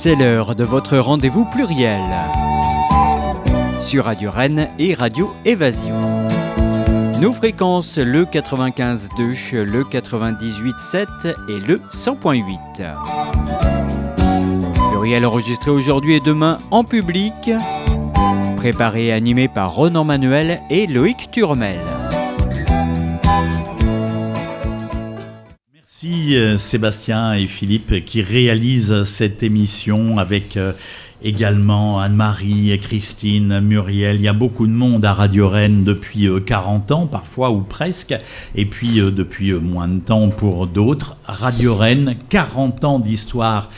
C'est l'heure de votre rendez-vous pluriel sur Radio Rennes et Radio Évasion. Nos fréquences, le 95.2, le 98.7 et le 100.8. Pluriel enregistré aujourd'hui et demain en public. Préparé et animé par Ronan Manuel et Loïc Turmel. Merci Sébastien et Philippe qui réalisent cette émission avec également Anne-Marie et Christine, Muriel. Il y a beaucoup de monde à Radio Rennes depuis 40 ans, parfois ou presque, et puis depuis moins de temps pour d'autres. Radio Rennes, 40 ans d'histoire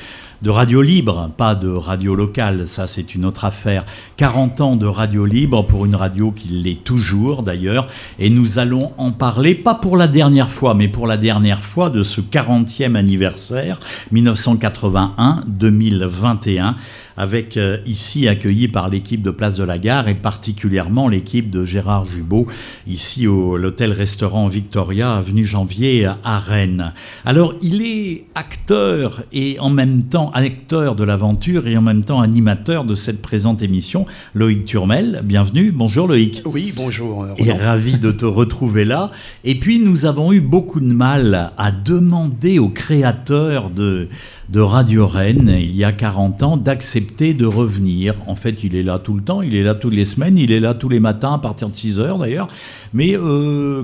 de radio libre, pas de radio locale, ça c'est une autre affaire. 40 ans de radio libre pour une radio qui l'est toujours d'ailleurs, et nous allons en parler, pas pour la dernière fois, mais pour la dernière fois de ce 40e anniversaire, 1981-2021, avec ici accueilli par l'équipe de Place de la Gare et particulièrement l'équipe de Gérard Jubaud, ici au l'hôtel-restaurant Victoria, avenue Janvier à Rennes. Alors il est acteur et en même temps acteur de l'aventure et en même temps animateur de cette présente émission. Loïc Turmel, bienvenue. Bonjour Loïc. Oui, bonjour. Roland. Et ravi de te retrouver là. Et puis nous avons eu beaucoup de mal à demander aux créateurs de Radio Rennes, il y a 40 ans, d'accepter de revenir. En fait, il est là tout le temps, il est là toutes les semaines, il est là tous les matins à partir de 6 heures d'ailleurs. Mais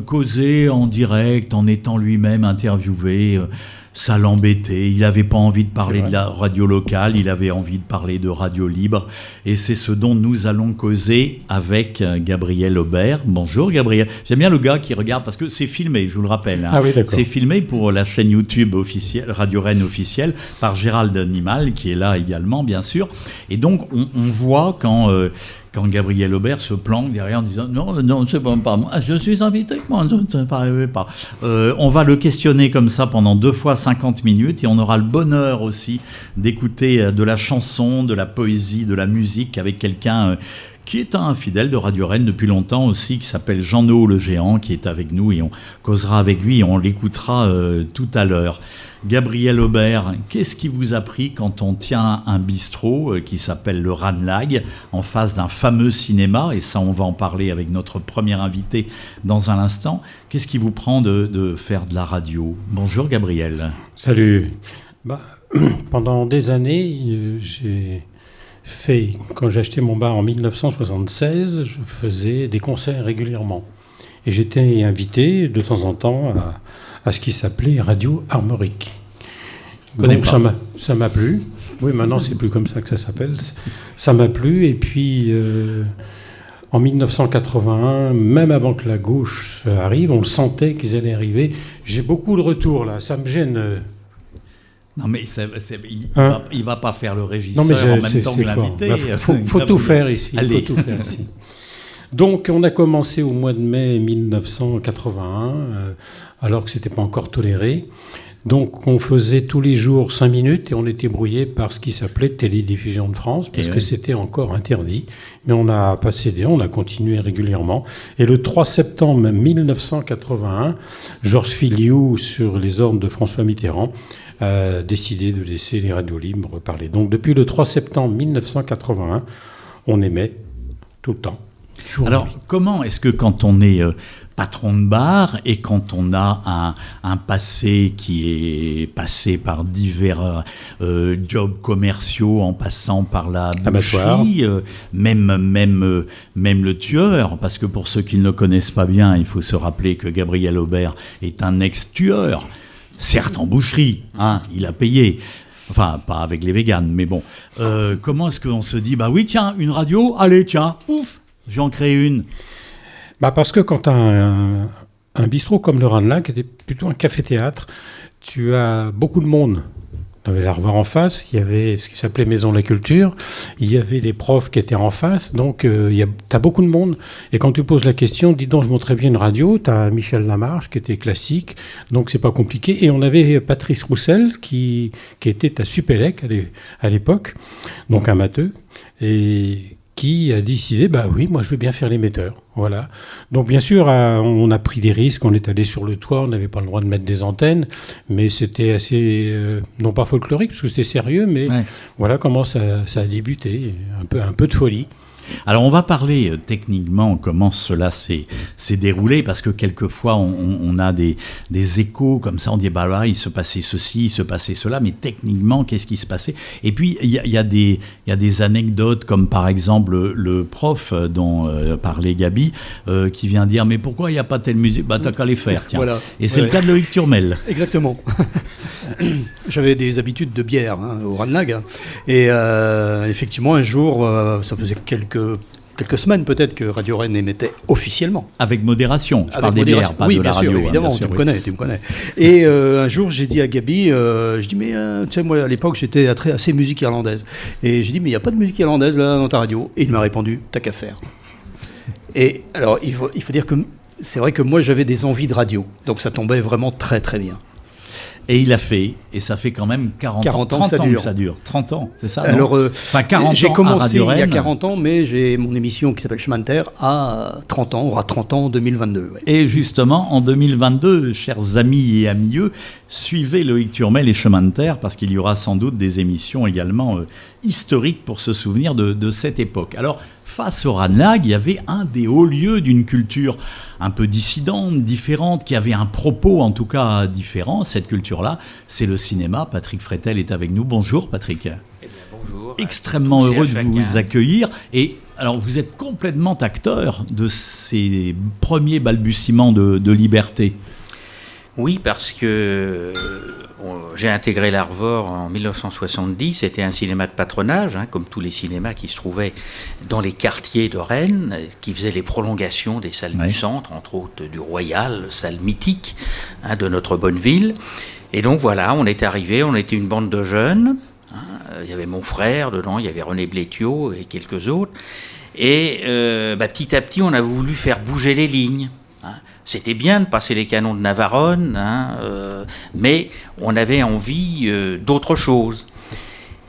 causer en direct, en étant lui-même interviewé, ça l'embêtait. Il n'avait pas envie de parler de la radio locale, il avait envie de parler de radio libre. Et c'est ce dont nous allons causer avec Gabriel Aubert. Bonjour Gabriel. J'aime bien le gars qui regarde, parce que c'est filmé, je vous le rappelle. Hein. Ah oui, d'accord. C'est filmé pour la chaîne YouTube officielle, Radio Rennes officielle, par Gérald Animal, qui est là également, bien sûr. Et donc, on voit quand Gabriel Aubert se planque derrière en disant « Non, c'est pas moi, je suis invité, moi, je ne parlerai pas. » On va le questionner comme ça pendant 2 fois 50 minutes et on aura le bonheur aussi d'écouter de la chanson, de la poésie, de la musique avec quelqu'un qui est un fidèle de Radio Rennes depuis longtemps aussi, qui s'appelle Jean-No le Géant, qui est avec nous et on causera avec lui et on l'écoutera tout à l'heure. Gabriel Aubert, qu'est-ce qui vous a pris quand on tient un bistrot qui s'appelle le Ranelagh en face d'un fameux cinéma, et ça on va en parler avec notre premier invité dans un instant. Qu'est-ce qui vous prend de faire de la radio ? Bonjour Gabriel. Salut. Pendant des années, quand j'ai acheté mon bar en 1976, je faisais des concerts régulièrement. Et j'étais invité de temps en temps à ce qui s'appelait Radio Armorique. Donc ça m'a plu. Oui, maintenant c'est plus comme ça que ça s'appelle. Ça m'a plu et puis en 1981, même avant que la gauche arrive, on le sentait qu'ils allaient arriver. J'ai beaucoup de retours là, ça me gêne. Non mais il va pas faire le régisseur en même temps que l'invité. Faut tout faire ici. Faut tout faire ici. Donc, on a commencé au mois de mai 1981, alors que c'était pas encore toléré. Donc, on faisait tous les jours 5 minutes et on était brouillé par ce qui s'appelait Télédiffusion de France, parce que c'était encore interdit. Mais on n'a pas cédé, on a continué régulièrement. Et le 3 septembre 1981, Georges Filiou, sur les ordres de François Mitterrand, a décidé de laisser les radios libres parler. Donc, depuis le 3 septembre 1981, on émet tout le temps. Alors, comment est-ce que quand on est patron de bar et quand on a un passé qui est passé par divers jobs commerciaux en passant par la boucherie, même le tueur, parce que pour ceux qui ne le connaissent pas bien, il faut se rappeler que Gabriel Aubert est un ex-tueur, certes en boucherie, hein, il a payé. Enfin, pas avec les véganes, mais bon. Comment est-ce qu'on se dit, bah oui, tiens, une radio, allez, tiens, ouf, j'en crée une. Parce que quand tu as un bistrot comme le Ranelagh, qui était plutôt un café-théâtre, tu as beaucoup de monde. On avait la revoir en face, il y avait ce qui s'appelait Maison de la Culture, il y avait des profs qui étaient en face, donc tu as beaucoup de monde. Et quand tu poses la question, dis donc, je montrais bien une radio, tu as Michel Lamarche qui était classique, donc c'est pas compliqué. Et on avait Patrice Roussel qui était à Supélec à l'époque, donc un matheux, et qui a décidé, oui, moi je veux bien faire l'émetteur. Voilà. Donc bien sûr, on a pris des risques, on est allé sur le toit, on n'avait pas le droit de mettre des antennes, mais c'était assez, non pas folklorique, parce que c'était sérieux, mais voilà comment ça a débuté, un peu de folie. Alors on va parler techniquement comment cela s'est déroulé, parce que quelquefois on a des échos comme ça, on dit il se passait ceci, il se passait cela, mais techniquement qu'est-ce qui se passait? Et puis il y a des anecdotes comme par exemple le prof dont parlait Gabi qui vient dire mais pourquoi il n'y a pas telle musique? T'as qu'à les faire, tiens. Voilà. Et c'est le cas de Loïc Turmel. Exactement. J'avais des habitudes de bière au Ranelagh, et effectivement un jour, ça faisait quelques semaines peut-être que Radio Rennes émettait officiellement. Avec modération, je parle des bières, pas de la radio. Oui, évidemment, tu me connais. Et un jour, j'ai dit à Gabi, je dis, mais tu sais, moi à l'époque, j'étais assez musique irlandaise. Et j'ai dit, mais il n'y a pas de musique irlandaise là dans ta radio. Et il m'a répondu, t'as qu'à faire. Et alors, il faut dire que c'est vrai que moi, j'avais des envies de radio. Donc ça tombait vraiment très très bien. Et il a fait, et ça fait quand même 40 ans que ça dure. 30 ans, c'est ça? Alors, 40 j'ai ans commencé il y a 40 ans, mais j'ai mon émission qui s'appelle Chemin de Terre à 30 ans, on aura 30 ans en 2022. Ouais. Et justement, en 2022, chers amis et amieux, suivez Loïc Turmel et Chemin de Terre, parce qu'il y aura sans doute des émissions également historiques pour se souvenir de cette époque. Alors, face au Ranelagh, il y avait un des hauts lieux d'une culture un peu dissidente, différente, qui avait un propos en tout cas différent. Cette culture-là, c'est le cinéma. Patrick Freitel est avec nous. Bonjour Patrick. Eh bien, bonjour. Extrêmement heureux de vous accueillir. Et alors, vous êtes complètement acteur de ces premiers balbutiements de liberté. Oui, parce que j'ai intégré l'Arvor en 1970. C'était un cinéma de patronage, comme tous les cinémas qui se trouvaient dans les quartiers de Rennes, qui faisaient les prolongations des salles du centre, entre autres du Royal, salle mythique de notre bonne ville. Et donc voilà, on est arrivé, on était une bande de jeunes. Il y avait mon frère dedans, il y avait René Blétiot et quelques autres. Et petit à petit, on a voulu faire bouger les lignes. C'était bien de passer les canons de Navarone, mais on avait envie d'autre chose.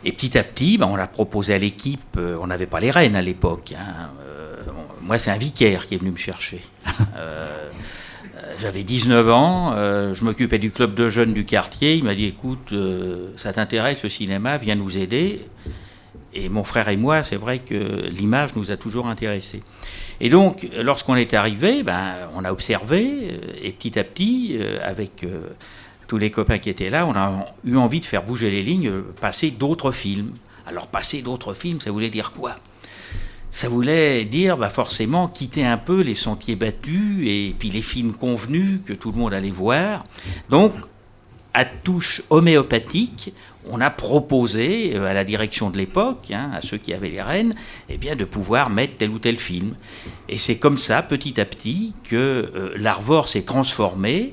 Et petit à petit, on l'a proposé à l'équipe. On n'avait pas les Rennes à l'époque. Moi, c'est un vicaire qui est venu me chercher. J'avais 19 ans, je m'occupais du club de jeunes du quartier. Il m'a dit, écoute, ça t'intéresse le cinéma, viens nous aider. Et mon frère et moi, c'est vrai que l'image nous a toujours intéressés. Et donc, lorsqu'on est arrivé, on a observé, et petit à petit, avec tous les copains qui étaient là, on a eu envie de faire bouger les lignes, passer d'autres films. Alors, passer d'autres films, ça voulait dire quoi? Ça voulait dire forcément quitter un peu les sentiers battus et puis les films convenus que tout le monde allait voir. Donc, à touche homéopathique, on a proposé à la direction de l'époque, à ceux qui avaient les rênes, de pouvoir mettre tel ou tel film. Et c'est comme ça, petit à petit, que l'Arvor s'est transformé.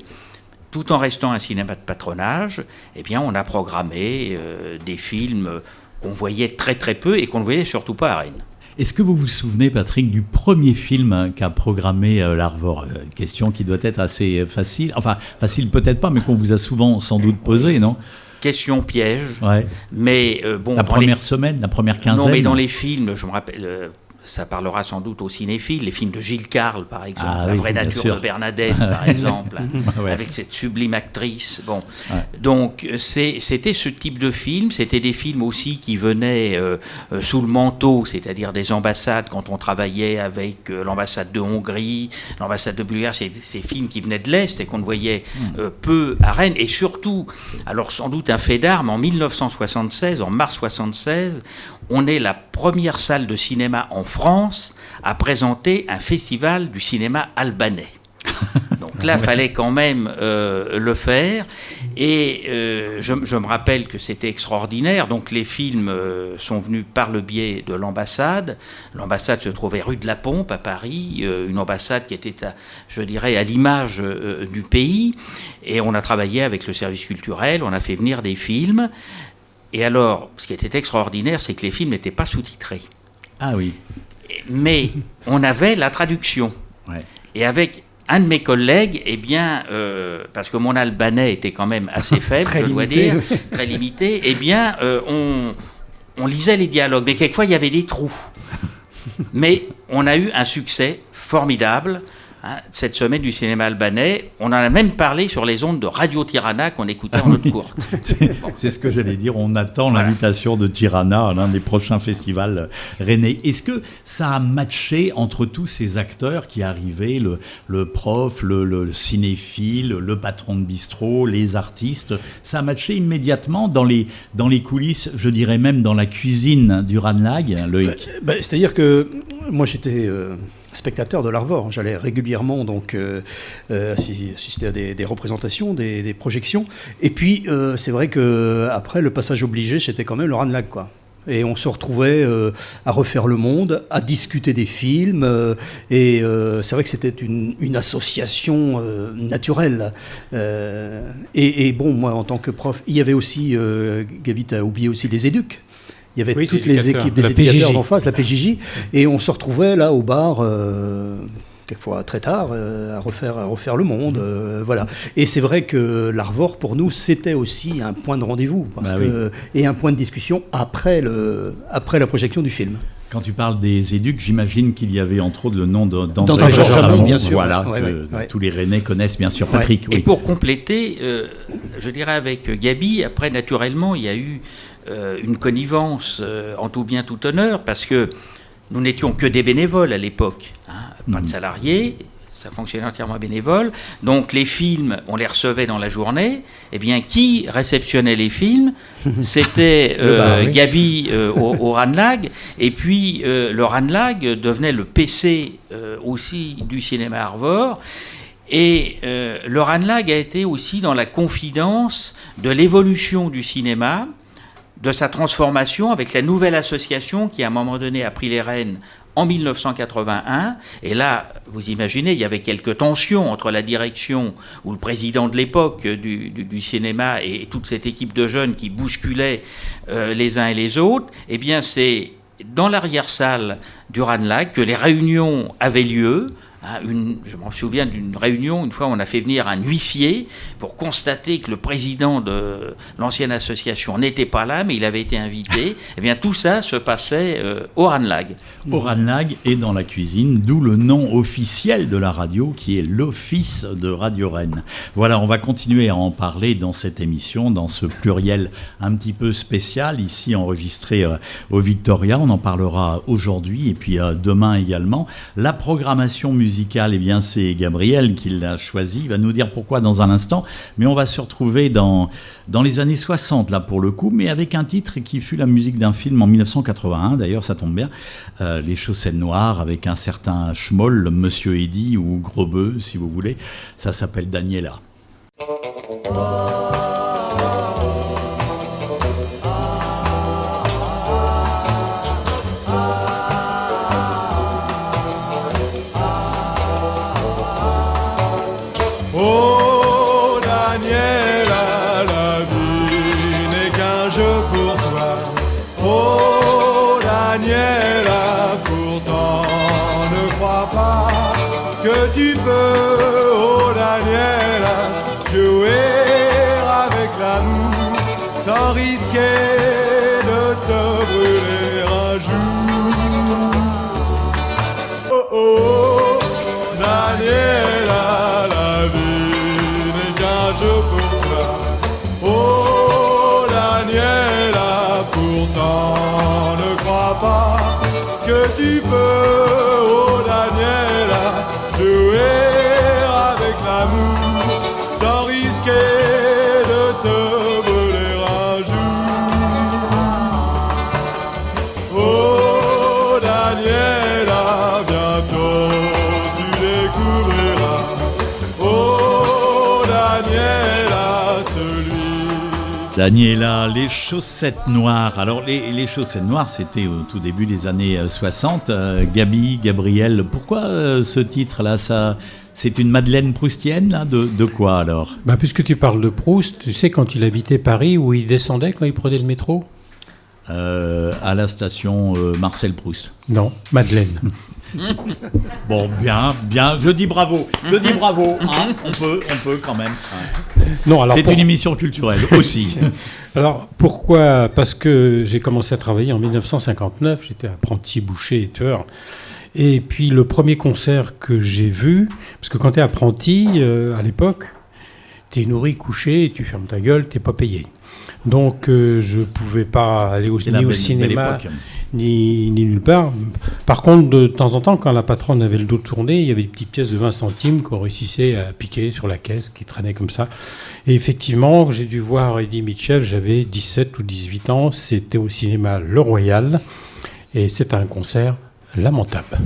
Tout en restant un cinéma de patronage, on a programmé des films qu'on voyait très très peu et qu'on ne voyait surtout pas à Rennes. Est-ce que vous vous souvenez, Patrick, du premier film qu'a programmé l'Arvor? Question qui doit être assez facile. Enfin, facile peut-être pas, mais qu'on vous a souvent sans doute posée, non? Question piège. Ouais. Mais la première semaine, la première quinzaine. Non, mais dans les films, je me rappelle... ça parlera sans doute aux cinéphiles, les films de Gilles Carle, par exemple, La vraie nature de Bernadette, par exemple, avec cette sublime actrice. Bon. Ouais. Donc, c'était ce type de film. C'était des films aussi qui venaient sous le manteau, c'est-à-dire des ambassades, quand on travaillait avec l'ambassade de Hongrie, l'ambassade de Bulgarie, c'est ces films qui venaient de l'Est et qu'on ne voyait peu à Rennes. Et surtout, alors sans doute un fait d'armes, en 1976, en mars 1976, on est la première salle de cinéma en France à présenter un festival du cinéma albanais. Donc là, il fallait quand même le faire. Et je me rappelle que c'était extraordinaire. Donc les films sont venus par le biais de l'ambassade. L'ambassade se trouvait rue de la Pompe à Paris, une ambassade qui était, à l'image du pays. Et on a travaillé avec le service culturel, on a fait venir des films. Et alors, ce qui était extraordinaire, c'est que les films n'étaient pas sous-titrés. Ah oui. Mais on avait la traduction. Ouais. Et avec un de mes collègues, parce que mon albanais était quand même assez faible, je dois dire, très limité, on lisait les dialogues. Mais quelquefois, il y avait des trous. Mais on a eu un succès formidable. Cette semaine du cinéma albanais, on en a même parlé sur les ondes de Radio Tirana qu'on écoutait en haute courte. C'est ce que j'allais dire, on attend l'invitation de Tirana à l'un des prochains festivals rennais. Est-ce que ça a matché entre tous ces acteurs qui arrivaient, le prof, le cinéphile, le patron de bistrot, les artistes, ça a matché immédiatement dans les coulisses, je dirais même dans la cuisine du Ranelagh, Loïc? C'est-à-dire que moi j'étais... spectateur de l'Arvor, j'allais régulièrement donc assister à des représentations, des projections. Et puis c'est vrai que après le passage obligé, c'était quand même le Ranelagh, quoi. Et on se retrouvait à refaire le monde, à discuter des films. Et c'est vrai que c'était une association naturelle. Et bon, moi en tant que prof, il y avait aussi, Gabi, t'as oublié aussi les éducs. Il y avait toutes les équipes des éducateurs d'en face, la PJJ, et on se retrouvait là au bar, quelquefois très tard, à refaire le monde. Voilà. Et c'est vrai que l'Arvor, pour nous, c'était aussi un point de rendez-vous, et un point de discussion après la projection du film. Quand tu parles des éducs, j'imagine qu'il y avait entre autres le nom d'André Jamon, bien sûr. Voilà, tous les Rennais connaissent bien sûr. Patrick. Et pour compléter, je dirais avec Gabi, après naturellement, il y a eu une connivence en tout bien tout honneur, parce que nous n'étions que des bénévoles à l'époque, pas de salariés, ça fonctionnait entièrement bénévole. Donc les films, on les recevait dans la journée. Eh bien, qui réceptionnait les films? C'était Gabi au Ranelagh. Et puis le Ranelagh devenait le PC aussi du cinéma Arvor. Et le Ranelagh a été aussi dans la confidence de l'évolution du cinéma, de sa transformation avec la nouvelle association qui, à un moment donné, a pris les rênes en 1981. Et là, vous imaginez, il y avait quelques tensions entre la direction ou le président de l'époque du cinéma et toute cette équipe de jeunes qui bousculaient les uns et les autres. Eh bien, c'est dans l'arrière-salle du Ranelagh que les réunions avaient lieu. Je m'en souviens d'une réunion, une fois on a fait venir un huissier pour constater que le président de l'ancienne association n'était pas là, mais il avait été invité. Eh bien tout ça se passait au Ranelagh. Au Ranelagh et dans la cuisine, d'où le nom officiel de la radio qui est l'Office de Radio Rennes. Voilà, on va continuer à en parler dans cette émission, dans ce pluriel un petit peu spécial, ici enregistré au Victoria. On en parlera aujourd'hui et puis demain également. La programmation musicale, eh bien, c'est Gabriel qui l'a choisi. Il va nous dire pourquoi dans un instant. Mais on va se retrouver dans les années 60, là, pour le coup, mais avec un titre qui fut la musique d'un film en 1981. D'ailleurs, ça tombe bien. Les Chaussettes Noires, avec un certain Schmoll, Monsieur Eddy ou Gros Bœuf, si vous voulez. Ça s'appelle Daniela. Oh Daniela, la vie n'est qu'un jeu pour toi. Oh Daniela, pourtant ne crois pas que tu peux, oh Daniela, jouer avec l'amour sans risquer de te brûler un jour. Oh oh, Daniela, la vie n'est qu'un jeu pour toi. Oh Daniela, pourtant ne crois pas que tu peux, oh Daniela, jouer avec l'amour sans risquer de te brûler un jour. Oh Daniela, bientôt tu découvriras. Oh Daniela, celui... Daniela, les Chaussettes Noires. Alors les Chaussettes Noires, c'était au tout début des années 60. Gabriel, pourquoi ce titre-là, c'est une Madeleine proustienne, là, de quoi alors? Puisque tu parles de Proust, tu sais quand il habitait Paris, où il descendait quand il prenait le métro? À la station Marcel Proust. Non, Madeleine. Bon, bien, je dis bravo, hein, on peut quand même. Ouais. Non, alors c'est une émission culturelle aussi. Alors pourquoi ? Parce que j'ai commencé à travailler en 1959, j'étais apprenti boucher et tueur. Et puis le premier concert que j'ai vu, parce que quand tu es apprenti, à l'époque, tu es nourri, couché, et tu fermes ta gueule, tu n'es pas payé. Donc je ne pouvais pas aller ni au cinéma, ni nulle part. Par contre, de temps en temps, quand la patronne avait le dos tourné, il y avait des petites pièces de 20 centimes qu'on réussissait à piquer sur la caisse, qui traînaient comme ça. Et effectivement, j'ai dû voir Eddie Mitchell, j'avais 17 ou 18 ans, c'était au cinéma Le Royal, et c'était un concert lamentable.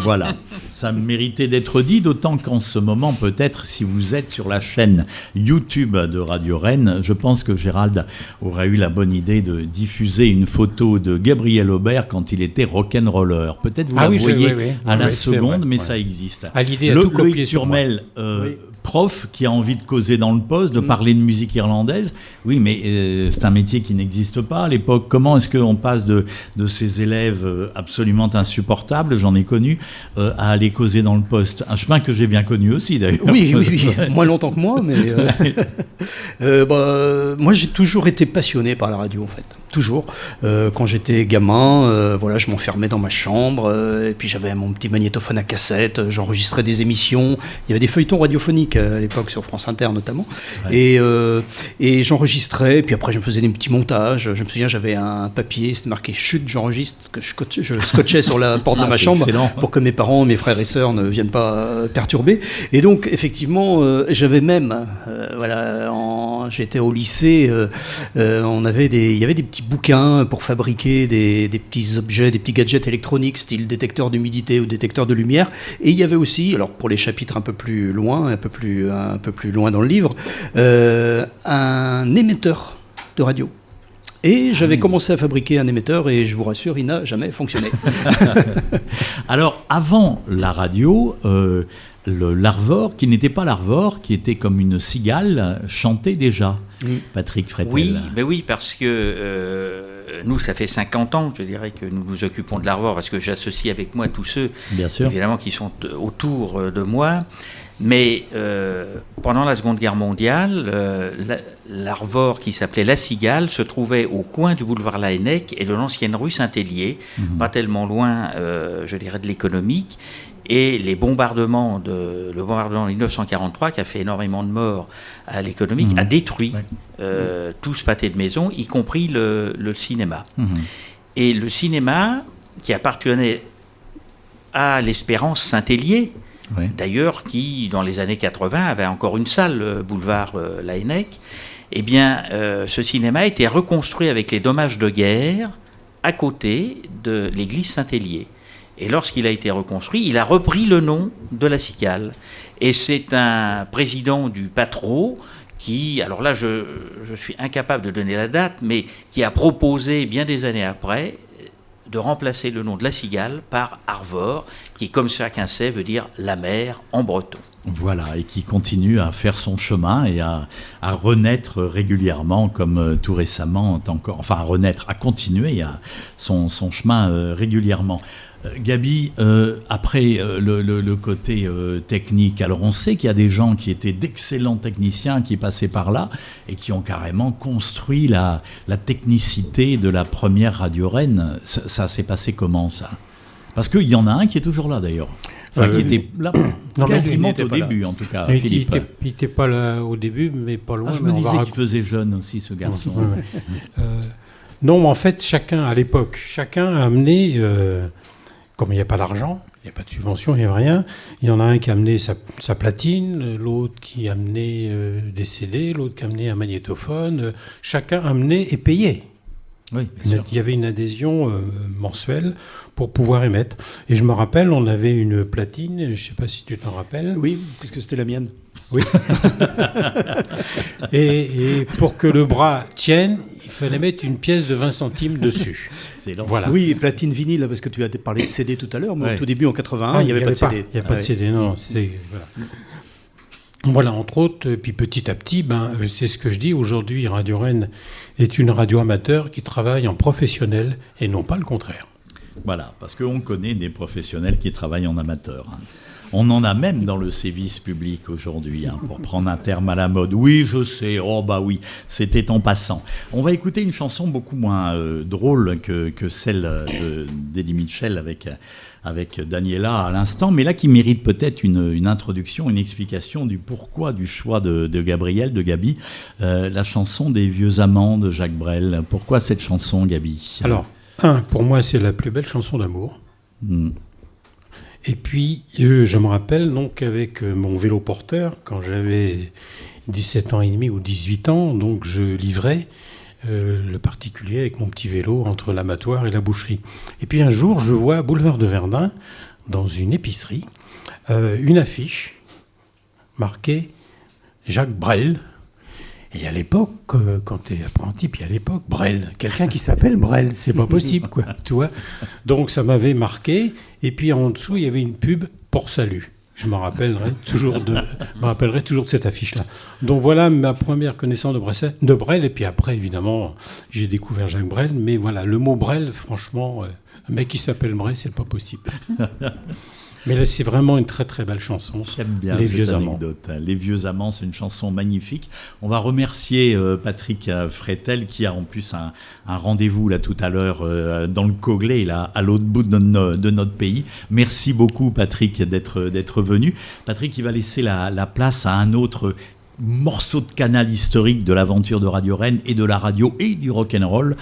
Voilà, ça méritait d'être dit, d'autant qu'en ce moment, peut-être, si vous êtes sur la chaîne YouTube de Radio Rennes, je pense que Gérald aurait eu la bonne idée de diffuser une photo de Gabriel Aubert quand il était rock'n'roller. Peut-être vous la voyez à la seconde, mais ça existe. À l'idée à tout copier sur moi. Turmel, prof qui a envie de causer dans le poste, de parler de musique irlandaise. Oui, mais c'est un métier qui n'existe pas à l'époque. Comment est-ce qu'on passe de ces élèves absolument insupportables, j'en ai connu, à aller causer dans le poste ? Un chemin que j'ai bien connu aussi, d'ailleurs. Oui. Moins longtemps que moi, mais... moi, j'ai toujours été passionné par la radio, en fait. Toujours. Quand j'étais gamin, je m'enfermais dans ma chambre, et puis j'avais mon petit magnétophone à cassette, j'enregistrais des émissions. Il y avait des feuilletons radiophoniques à l'époque, sur France Inter notamment. Ouais. Et j'enregistrais, et puis après je me faisais des petits montages. Je me souviens, j'avais un papier, c'était marqué « Chut, j'enregistre », que je scotchais sur la porte de ma chambre, pour que mes parents, mes frères et sœurs ne viennent pas perturber. Et donc, effectivement, j'avais même, j'étais au lycée, il y avait des petits bouquins pour fabriquer des petits objets, des petits gadgets électroniques, style détecteur d'humidité ou détecteur de lumière. Et il y avait aussi, alors pour les chapitres un peu plus loin, un peu plus loin dans le livre, un émetteur de radio. Et j'avais commencé à fabriquer un émetteur et je vous rassure, il n'a jamais fonctionné. Alors, avant la radio, l'Arvor, qui n'était pas l'Arvor, qui était comme une cigale, chantait déjà. Patrick Frettel. Oui, parce que nous, ça fait 50 ans, je dirais, que nous nous occupons de l'Arvor, parce que j'associe avec moi tous ceux, évidemment, qui sont autour de moi. Mais pendant la Seconde Guerre mondiale, l'Arvor, qui s'appelait La Cigale, se trouvait au coin du boulevard Laennec et de l'ancienne rue Saint-Hélier, pas tellement loin, je dirais, de l'économique. Et le bombardement de 1943, qui a fait énormément de morts à l'économique, a détruit tout ce pâté de maison, y compris le cinéma. Et le cinéma, qui appartenait à l'Espérance Saint-Hélier, d'ailleurs, qui, dans les années 80, avait encore une salle, boulevard Laennec, eh bien, ce cinéma a été reconstruit avec les dommages de guerre à côté de l'église Saint-Hélier. Et lorsqu'il a été reconstruit, il a repris le nom de La Cigale. Et c'est un président du Patro qui, alors là, je suis incapable de donner la date, mais qui a proposé, bien des années après, de remplacer le nom de La Cigale par Arvor, qui, comme chacun sait, veut dire la mer en breton. Voilà, et qui continue à faire son chemin et à renaître régulièrement, comme tout récemment, à continuer son chemin régulièrement. Gabi, après le côté technique, alors on sait qu'il y a des gens qui étaient d'excellents techniciens qui passaient par là et qui ont carrément construit la technicité de la première Radio Rennes. Ça s'est passé comment, ça ? Parce qu'il y en a un qui est toujours là, d'ailleurs. Qui était là quasiment au début, en tout cas, Philippe. Il n'était pas là au début, mais pas loin. Je me disais qu'il faisait jeune aussi, ce garçon. Non, en fait, chacun a amené... Comme il n'y a pas d'argent, il n'y a pas de subvention, il n'y a rien, il y en a un qui a amené sa platine, l'autre qui a amené des CD, l'autre qui a amené un magnétophone, chacun amenait et payait. Oui, bien sûr. Il y avait une adhésion mensuelle pour pouvoir émettre. Et je me rappelle, on avait une platine, je ne sais pas si tu t'en rappelles. Oui, parce que c'était la mienne. Oui. et pour que le bras tienne, il fallait mettre une pièce de 20 centimes dessus. Voilà. Oui, platine vinyle, parce que tu as parlé de CD tout à l'heure. Moi, au tout début, en 81, il n'y avait pas de CD. Il n'y a pas de CD, non. Voilà, entre autres, puis petit à petit, c'est ce que je dis, aujourd'hui, Radio Rennes est une radio amateur qui travaille en professionnel et non pas le contraire. Voilà, parce qu'on connaît des professionnels qui travaillent en amateur. Hein. On en a même dans le service public aujourd'hui, hein, pour prendre un terme à la mode. Oui, je sais, oh bah oui, c'était en passant. On va écouter une chanson beaucoup moins drôle que celle d'Eddie Mitchell avec Daniela à l'instant, mais là qui mérite peut-être une introduction, une explication du pourquoi du choix de Gabriel, de Gaby, la chanson des vieux amants de Jacques Brel. Pourquoi cette chanson, Gaby ? Alors, pour moi, c'est la plus belle chanson d'amour. Et puis, je me rappelle donc avec mon vélo porteur, quand j'avais 17 ans et demi ou 18 ans, donc je livrais le particulier avec mon petit vélo entre l'abattoir et la boucherie. Et puis un jour, je vois boulevard de Verdun, dans une épicerie, une affiche marquée Jacques Brel. Et à l'époque, quand tu es apprenti, puis à l'époque, Brel, quelqu'un qui s'appelle Brel, c'est pas possible, quoi, tu vois. Donc ça m'avait marqué, et puis en dessous, il y avait une pub Port Salut. Je me rappellerai toujours de cette affiche-là. Donc voilà ma première connaissance de Brel, et puis après, évidemment, j'ai découvert Jacques Brel, mais voilà, le mot Brel, franchement, un mec qui s'appelle Brel, c'est pas possible. Mais là, c'est vraiment une très très belle chanson. J'aime bien Les cette vieux anecdote. Amants. Les vieux amants, c'est une chanson magnifique. On va remercier Patrick Frétel qui a en plus un rendez-vous là tout à l'heure dans le Coglay, là à l'autre bout de notre pays. Merci beaucoup Patrick d'être venu. Patrick, il va laisser la place à un autre morceau de canal historique de l'aventure de Radio Rennes et de la radio et du rock'n'roll,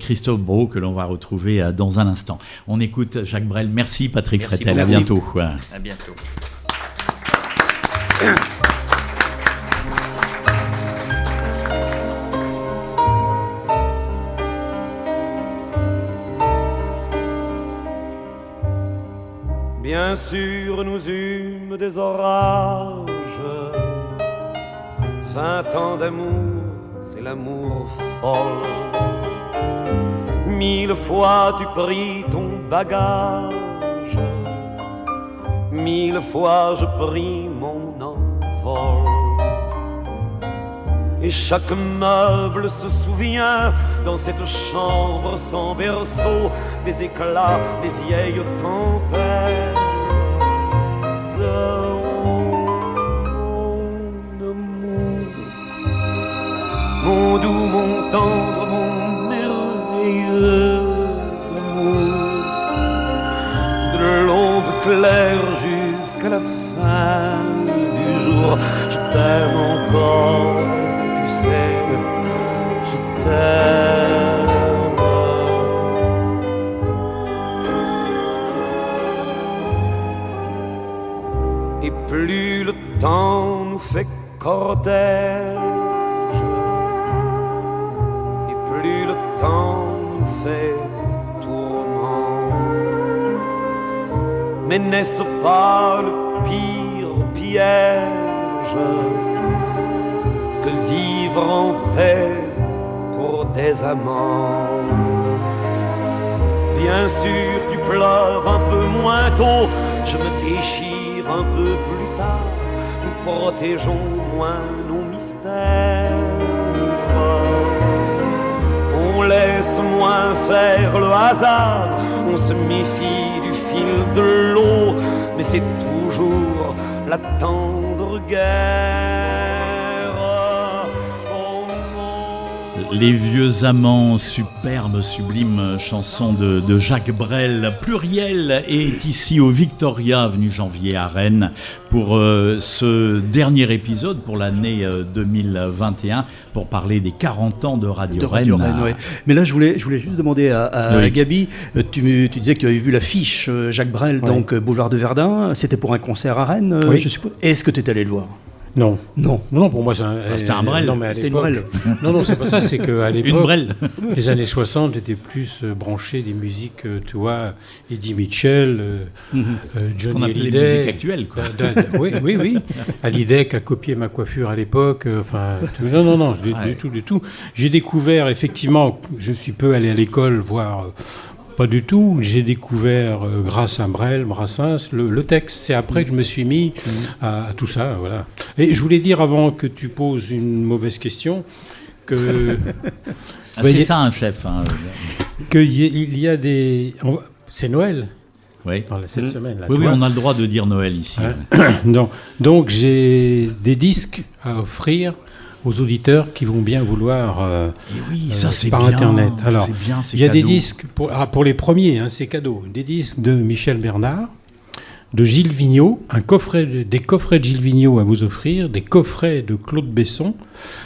Christophe Brault, que l'on va retrouver dans un instant. On écoute Jacques Brel. Merci Patrick Frétel, à bientôt. À bientôt. Bien sûr, nous eûmes des orages. 20 ans d'amour, c'est l'amour folle. 1000 fois tu pris ton bagage, 1000 fois je pris mon envol. Et chaque meuble se souvient dans cette chambre sans berceau des éclats des vieilles tempêtes. Mon doux, mon tendre, mon merveilleux amour, de l'aube claire jusqu'à la fin du jour, je t'aime encore, tu sais, je t'aime. Et plus le temps nous fait cortège, plus le temps nous fait tourment. Mais n'est-ce pas le pire piège que vivre en paix pour des amants? Bien sûr tu pleures un peu moins tôt, je me déchire un peu plus tard, nous protégeons moins nos mystères. On laisse moins faire le hasard, on se méfie du fil de l'eau, mais c'est toujours la tendre guerre. Les vieux amants, superbe, sublime chanson de Jacques Brel. Pluriel est ici au Victoria, avenue Janvier à Rennes, pour ce dernier épisode pour l'année 2021, pour parler des 40 ans de Radio Rennes. Ouais. Mais là, je voulais juste demander à Gaby, tu disais que tu avais vu l'affiche Jacques Brel, donc boulevard de Verdun, c'était pour un concert à Rennes, je suppose. Est-ce que tu es allé le voir ? Non, pour moi, c'était un Brel. Non, mais c'était une Brel. Non, c'est pas ça, c'est qu'à l'époque, une Brel. Les années 60 étaient plus branchés des musiques, tu vois, Eddie Mitchell, Johnny Hallyday. Les musiques actuelles, quoi. Oui. Hallyday qui a copié ma coiffure à l'époque. Non, du tout. J'ai découvert, effectivement, je suis peu allé à l'école voir. Pas du tout. J'ai découvert, grâce à Brel, Brassens, le texte. C'est après que je me suis mis à tout ça. Voilà. Et je voulais dire, avant que tu poses une mauvaise question, que... c'est ça un chef. Hein. Qu'il y a des... C'est Noël. Oui. Dans cette semaine. Là, oui, on a le droit de dire Noël ici. Non. Donc j'ai des disques à offrir aux auditeurs qui vont bien vouloir ça, c'est par bien, Internet. Alors, c'est bien, c'est il y a cadeau. des disques pour les premiers, c'est cadeau. Des disques de Michel Bernard, de Gilles Vigneault, des coffrets de Gilles Vigneault à vous offrir, des coffrets de Claude Besson,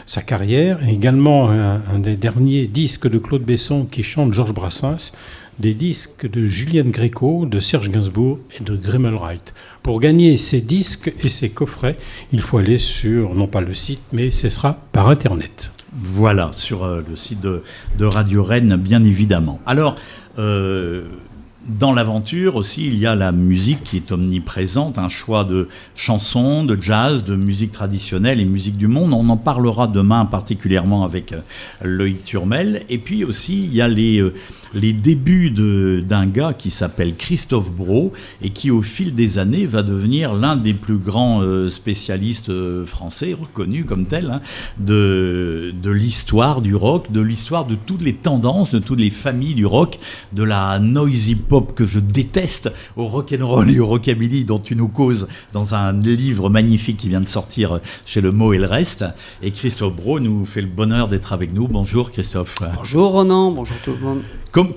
sa carrière, et également un des derniers disques de Claude Besson qui chante Georges Brassens, des disques de Juliette Gréco, de Serge Gainsbourg et de Grimmel Wright. Pour gagner ces disques et ces coffrets, il faut aller sur, non pas le site, mais ce sera par Internet. Voilà, sur le site de Radio Rennes, bien évidemment. Alors, dans l'aventure aussi, il y a la musique qui est omniprésente, un choix de chansons, de jazz, de musique traditionnelle et musique du monde. On en parlera demain particulièrement avec Loïc Turmel. Et puis aussi, il y a les débuts d'un gars qui s'appelle Christophe Brault et qui, au fil des années, va devenir l'un des plus grands spécialistes français, reconnus comme tel, de l'histoire du rock, de l'histoire de toutes les tendances, de toutes les familles du rock, de la noisy pop que je déteste, au rock'n'roll et au rockabilly dont tu nous causes dans un livre magnifique qui vient de sortir chez Le Mot et le Reste. Et Christophe Brault nous fait le bonheur d'être avec nous. Bonjour Christophe. Bonjour Ronan, bonjour tout le monde.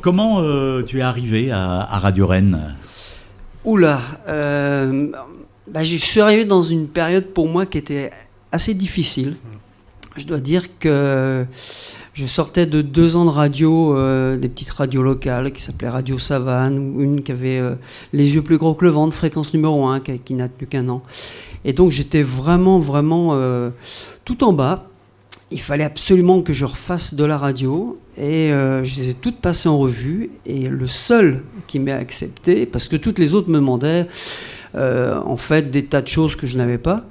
Comment tu es arrivé à Radio Rennes ? Oula, je suis arrivé dans une période pour moi qui était assez difficile. Je dois dire que je sortais de 2 ans de radio, des petites radios locales qui s'appelaient Radio Savane, une qui avait les yeux plus gros que le ventre, fréquence numéro 1, qui n'a tenu qu'1 an. Et donc j'étais vraiment tout en bas. Il fallait absolument que je refasse de la radio et je les ai toutes passées en revue. Et le seul qui m'a accepté, parce que toutes les autres me demandaient en fait des tas de choses que je n'avais pas,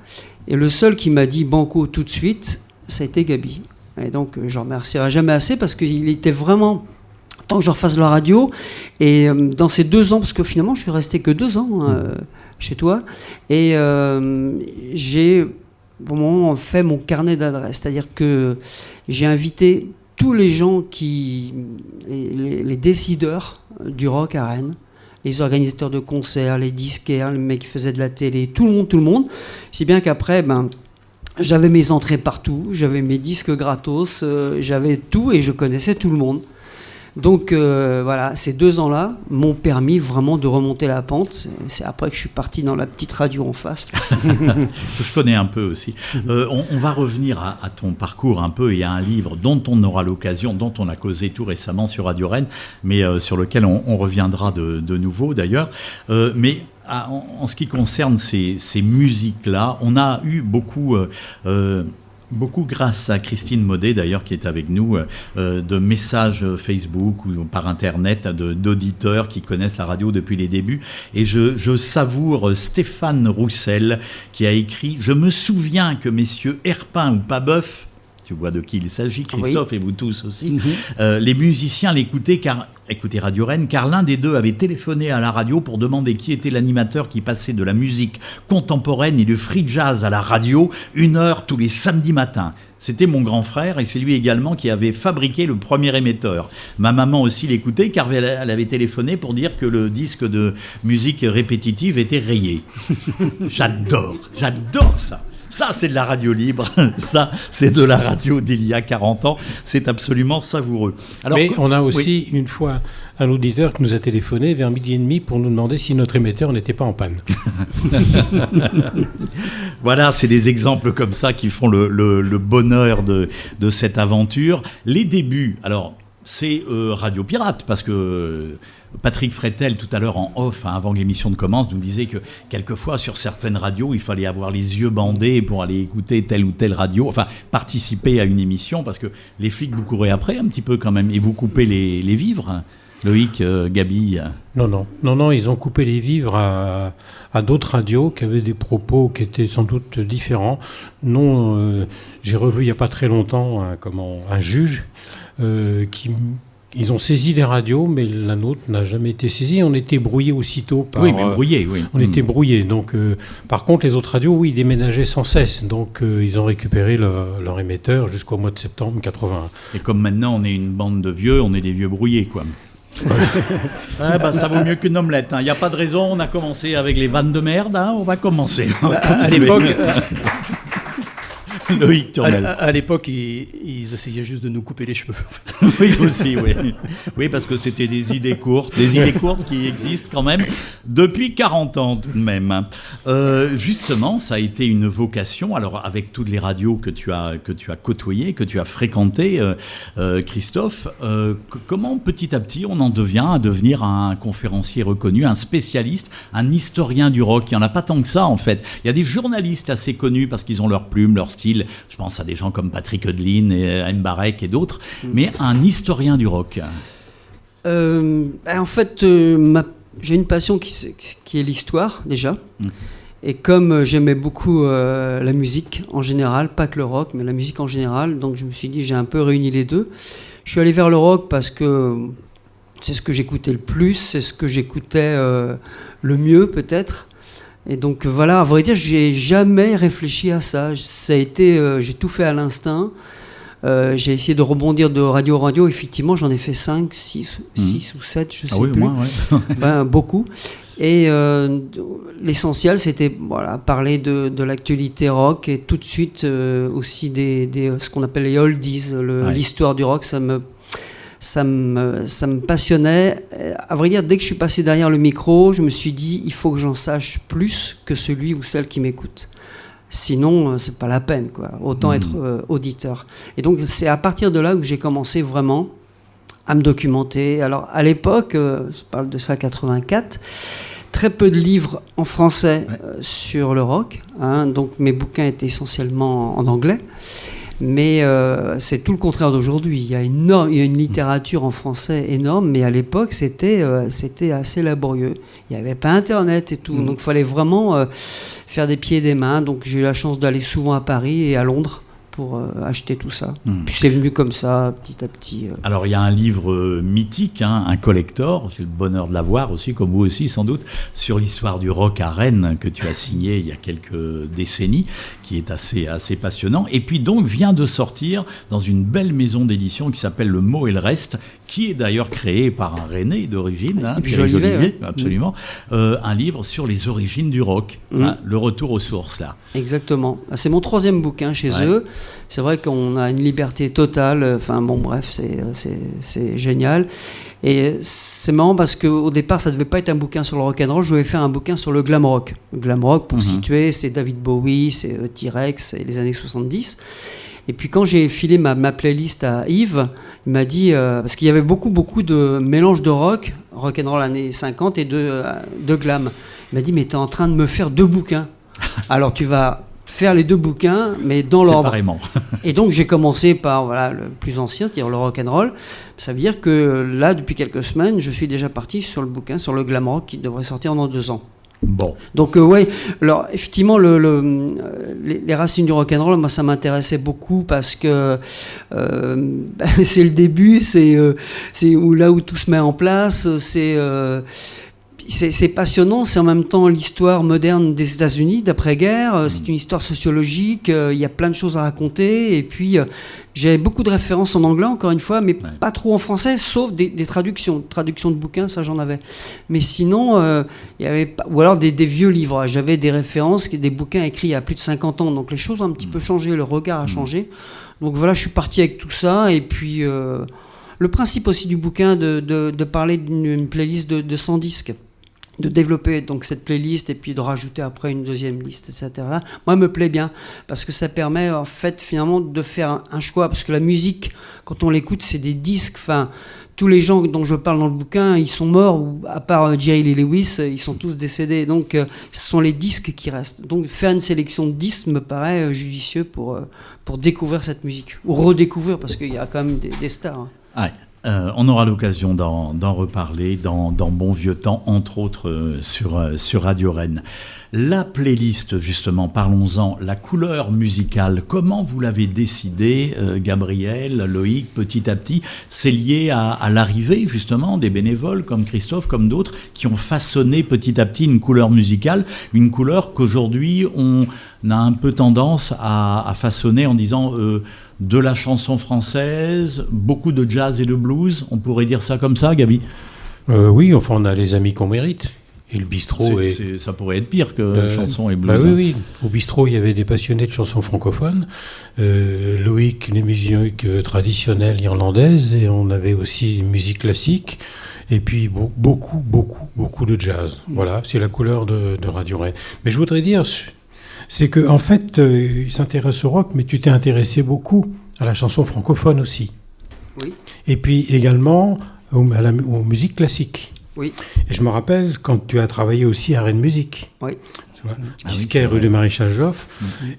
et le seul qui m'a dit banco tout de suite, ça a été Gabi. Et donc je ne remercierai jamais assez parce qu'il était vraiment, tant que je refasse la radio, et dans ces 2 ans, parce que finalement je suis resté que 2 ans chez toi, et j'ai fait mon carnet d'adresses, c'est-à-dire que j'ai invité tous les gens les décideurs du rock à Rennes, les organisateurs de concerts, les disquaires, les mecs qui faisaient de la télé, tout le monde, si bien qu'après, j'avais mes entrées partout, j'avais mes disques gratos, j'avais tout et je connaissais tout le monde. Donc voilà, ces 2 ans-là m'ont permis vraiment de remonter la pente. C'est après que je suis parti dans la petite radio en face. Je connais un peu aussi. On va revenir à ton parcours un peu et à un livre dont on aura l'occasion, dont on a causé tout récemment sur Radio Rennes, mais sur lequel on reviendra de nouveau d'ailleurs. Mais en ce qui concerne ces musiques-là, on a eu beaucoup grâce à Christine Maudet d'ailleurs qui est avec nous, de messages Facebook ou par internet d'auditeurs qui connaissent la radio depuis les débuts, et je savoure Stéphane Roussel qui a écrit « Je me souviens que messieurs Herpin ou Pabeuf », tu vois de qui il s'agit, Christophe, oui. Et vous tous aussi, les musiciens écoutez Radio Rennes, car l'un des deux avait téléphoné à la radio pour demander qui était l'animateur qui passait de la musique contemporaine et du free jazz à la radio 1 heure tous les samedis matins. C'était mon grand frère et c'est lui également qui avait fabriqué le premier émetteur. Ma maman aussi l'écoutait car elle avait téléphoné pour dire que le disque de musique répétitive était rayé. J'adore ça. Ça, c'est de la radio libre. Ça, c'est de la radio d'il y a 40 ans. C'est absolument savoureux. Alors, mais on a aussi une fois un auditeur qui nous a téléphoné vers 12h30 pour nous demander si notre émetteur n'était pas en panne. Voilà, c'est des exemples comme ça qui font le bonheur de cette aventure. Les débuts, alors, c'est Radio Pirate, parce que Patrick Frétel, tout à l'heure en off, avant que l'émission ne commence, nous disait que quelquefois, sur certaines radios, il fallait avoir les yeux bandés pour aller écouter telle ou telle radio, enfin, participer à une émission, parce que les flics vous couraient après un petit peu quand même, et vous coupez les vivres, Loïc, Gabi. Non, ils ont coupé les vivres à d'autres radios qui avaient des propos qui étaient sans doute différents. Non, j'ai revu il n'y a pas très longtemps un juge ils ont saisi les radios, mais la nôtre n'a jamais été saisie. On était brouillés aussitôt par... Oui, mais brouillés, oui. On était brouillés. Donc, par contre, les autres radios, oui, déménageaient sans cesse. Donc, ils ont récupéré leur émetteur jusqu'au mois de septembre 81. Et comme maintenant, on est une bande de vieux, on est des vieux brouillés, quoi. Ça vaut mieux qu'une omelette. Il n'y a pas de raison, on a commencé avec les vannes de merde, on va commencer. À l'époque... Loïc Turmel. À l'époque, ils essayaient juste de nous couper les cheveux. Oui, aussi, oui. Oui, parce que c'était des idées courtes qui existent quand même depuis 40 ans tout de même. Justement, ça a été une vocation. Alors, avec toutes les radios que tu as côtoyées, que tu as fréquentées, Christophe, comment petit à petit on en devient à devenir un conférencier reconnu, un spécialiste, un historien du rock? Il n'y en a pas tant que ça, en fait. Il y a des journalistes assez connus parce qu'ils ont leur plume, leur style. Je pense à des gens comme Patrick Heudelin et Mbarek et d'autres, mais un historien du rock. En fait, j'ai une passion qui est l'histoire déjà. Et comme j'aimais beaucoup la musique en général, pas que le rock, mais la musique en général, donc je me suis dit j'ai un peu réuni les deux. Je suis allé vers le rock parce que c'est ce que j'écoutais le plus, c'est ce que j'écoutais le mieux peut-être. Et donc voilà, à vrai dire, j'ai jamais réfléchi à ça. Ça a été, j'ai tout fait à l'instinct. J'ai essayé de rebondir de radio en radio. Effectivement, j'en ai fait 5, 6 ou 7, je sais plus. Moins, ouais. Beaucoup. Et l'essentiel, c'était parler de l'actualité rock et tout de suite aussi ce qu'on appelle les oldies, l'histoire du rock. Ça me passionnait. À vrai dire, dès que je suis passé derrière le micro, je me suis dit, il faut que j'en sache plus que celui ou celle qui m'écoute. Sinon, c'est pas la peine, quoi. Autant être auditeur. Et donc, c'est à partir de là que j'ai commencé vraiment à me documenter. Alors, à l'époque, je parle de ça, 84, très peu de livres en français sur le rock. Donc, mes bouquins étaient essentiellement en anglais. Mais c'est tout le contraire d'aujourd'hui. Il y a une littérature en français énorme, mais à l'époque, c'était assez laborieux. Il n'y avait pas Internet et tout, donc il fallait vraiment faire des pieds et des mains. Donc j'ai eu la chance d'aller souvent à Paris et à Londres pour acheter tout ça. Puis c'est venu comme ça, petit à petit. Alors il y a un livre mythique, un collector, j'ai le bonheur de l'avoir aussi, comme vous aussi sans doute, sur l'histoire du rock à Rennes, que tu as signé il y a quelques décennies, qui est assez passionnant. Et puis donc vient de sortir dans une belle maison d'édition qui s'appelle Le Mot et le Reste, qui est d'ailleurs créé par un Rennais d'origine, Pierre Olivier, absolument, un livre sur les origines du rock, le retour aux sources là. Exactement. C'est mon 3e bouquin chez eux. C'est vrai qu'on a une liberté totale. Enfin bon, bref, c'est génial. Et c'est marrant parce qu'au départ, ça devait pas être un bouquin sur le rock'n'roll. Je voulais faire un bouquin sur le glam rock. Le glam rock, pour situer, c'est David Bowie, c'est T-Rex, c'est les années 70. Et puis quand j'ai filé ma playlist à Yves, il m'a dit, parce qu'il y avait beaucoup de mélange de rock'n'roll années 50 et de glam. Il m'a dit, mais tu es en train de me faire 2 bouquins. Alors tu vas faire les 2 bouquins, mais dans l'ordre. Séparément. Et donc j'ai commencé par le plus ancien, c'est-à-dire le rock'n'roll. Ça veut dire que là, depuis quelques semaines, je suis déjà parti sur le bouquin sur le glam rock qui devrait sortir dans 2 ans. Bon. Donc alors effectivement les racines du rock'n'roll, moi ça m'intéressait beaucoup parce que c'est le début, c'est là où tout se met en place, c'est passionnant, c'est en même temps l'histoire moderne des États-Unis d'après-guerre, c'est une histoire sociologique, il y a plein de choses à raconter, et puis j'avais beaucoup de références en anglais, encore une fois, mais pas trop en français, sauf des traductions de bouquins, ça j'en avais. Mais sinon, il y avait ou alors des vieux livres, j'avais des références, des bouquins écrits il y a plus de 50 ans, donc les choses ont un petit peu changé, le regard a changé. Donc voilà, je suis parti avec tout ça, et puis le principe aussi du bouquin de parler d'une playlist de 100 disques, de développer donc cette playlist et puis de rajouter après une deuxième liste, etc. Moi, me plaît bien parce que ça permet en fait finalement de faire un choix, parce que la musique, quand on l'écoute, c'est des disques. Enfin, tous les gens dont je parle dans le bouquin, ils sont morts, ou à part Jerry Lee Lewis, ils sont tous décédés. Donc, ce sont les disques qui restent. Donc, faire une sélection de disques me paraît judicieux pour découvrir cette musique, ou redécouvrir, parce qu'il y a quand même des stars. Ouais. On aura l'occasion d'en reparler dans bon vieux temps, entre autres sur Radio Rennes. La playlist, justement, parlons-en, la couleur musicale, comment vous l'avez décidé, Gabriel, Loïc, petit à petit? C'est lié à l'arrivée, justement, des bénévoles comme Christophe, comme d'autres, qui ont façonné petit à petit une couleur musicale, une couleur qu'aujourd'hui on a un peu tendance à façonner en disant de la chanson française, beaucoup de jazz et de blues, on pourrait dire ça comme ça, Gabi? Oui, enfin on a les amis qu'on mérite. Et le bistrot ça pourrait être pire que chanson et blues. Bah oui. Au bistrot, il y avait des passionnés de chansons francophones. Loïc, les musiques traditionnelles irlandaises, et on avait aussi musique classique. Et puis beaucoup de jazz. Voilà, c'est la couleur de Radio Rennes. Mais je voudrais dire, c'est que en fait, il s'intéresse au rock, mais tu t'es intéressé beaucoup à la chanson francophone aussi. Oui. Et puis également aux musiques classiques. Oui. Et je me rappelle quand tu as travaillé aussi à Rennes Musique. Oui. Disquaire rue du Maréchal Joffre.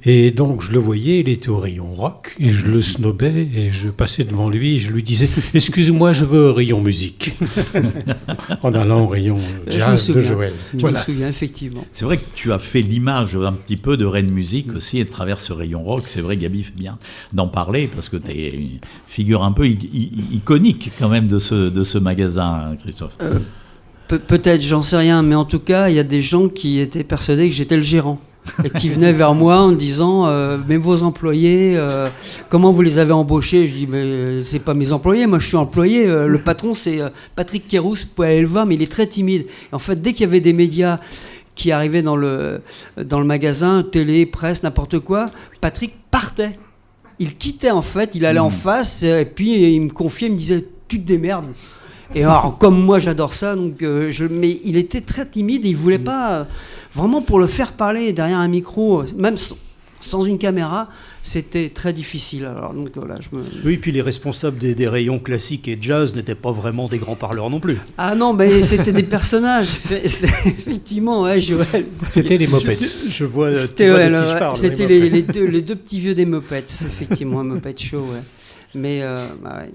Et donc je le voyais, il était au rayon rock, et je le snobais, et je passais devant lui, et je lui disais « Excuse-moi, je veux au rayon musique ». En allant au rayon jazz de Joël. Je me souviens, effectivement. C'est vrai que tu as fait l'image un petit peu de Rennes Musique aussi, et de travers ce rayon rock. C'est vrai, Gabi fait bien d'en parler, parce que tu es une figure un peu iconique quand même de ce magasin, Christophe. Peut-être, j'en sais rien, mais en tout cas, il y a des gens qui étaient persuadés que j'étais le gérant et qui venaient vers moi en me disant mais vos employés, comment vous les avez embauchés? Je dis mais c'est pas mes employés, moi je suis employé. Le patron c'est Patrick Kérousse, vous pouvez aller le voir, mais il est très timide. Et en fait, dès qu'il y avait des médias qui arrivaient dans le magasin, télé, presse, n'importe quoi, Patrick partait. Il quittait en fait, il allait en face et puis il me confiait, il me disait tu te démerdes. Et alors, comme moi, j'adore ça, donc mais il était très timide et il voulait pas vraiment pour le faire parler derrière un micro, même sans une caméra, c'était très difficile. Alors, donc, voilà, Oui, puis les responsables des rayons classiques et jazz n'étaient pas vraiment des grands parleurs non plus. Ah non, mais c'était des personnages, effectivement, ouais, Joël. C'était des Muppets. Je vois de qui je parle. C'était les deux petits vieux des Muppets, effectivement, un Muppet Show, ouais. Mais, ouais.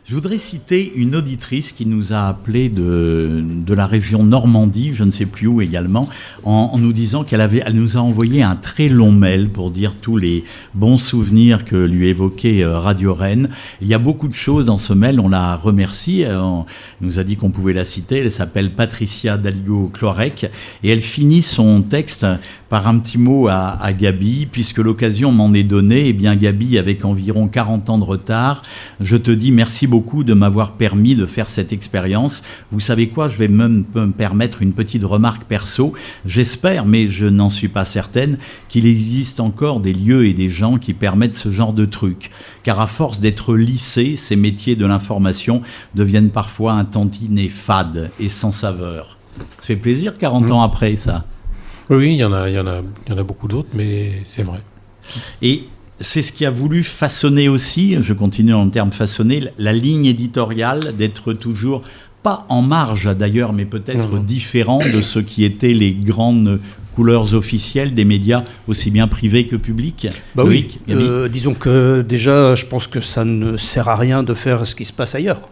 Je voudrais citer une auditrice qui nous a appelé de la région Normandie, je ne sais plus où également, en nous disant elle nous a envoyé un très long mail pour dire tous les bons souvenirs que lui évoquait Radio Rennes. Il y a beaucoup de choses dans ce mail, on la remercie, on nous a dit qu'on pouvait la citer, elle s'appelle Patricia Daligo-Cloirec et elle finit son texte par un petit mot à Gabi, puisque l'occasion m'en est donnée. Eh bien, Gabi, avec environ 40 ans de retard, je te dis merci beaucoup de m'avoir permis de faire cette expérience. Vous savez quoi, je vais même me permettre une petite remarque perso. J'espère, mais je n'en suis pas certaine, qu'il existe encore des lieux et des gens qui permettent ce genre de truc. Car à force d'être lissés, ces métiers de l'information deviennent parfois un tantinet fade et sans saveur. Ça fait plaisir 40 ans après, ça. Oui, il y en a beaucoup d'autres, mais c'est vrai. Et c'est ce qui a voulu façonner aussi, je continue en termes façonner, la ligne éditoriale, d'être toujours, pas en marge d'ailleurs, mais peut-être différent de ce qui étaient les grandes couleurs officielles des médias, aussi bien privés que publics. Bah Loïc, oui, disons que déjà, je pense que ça ne sert à rien de faire ce qui se passe ailleurs.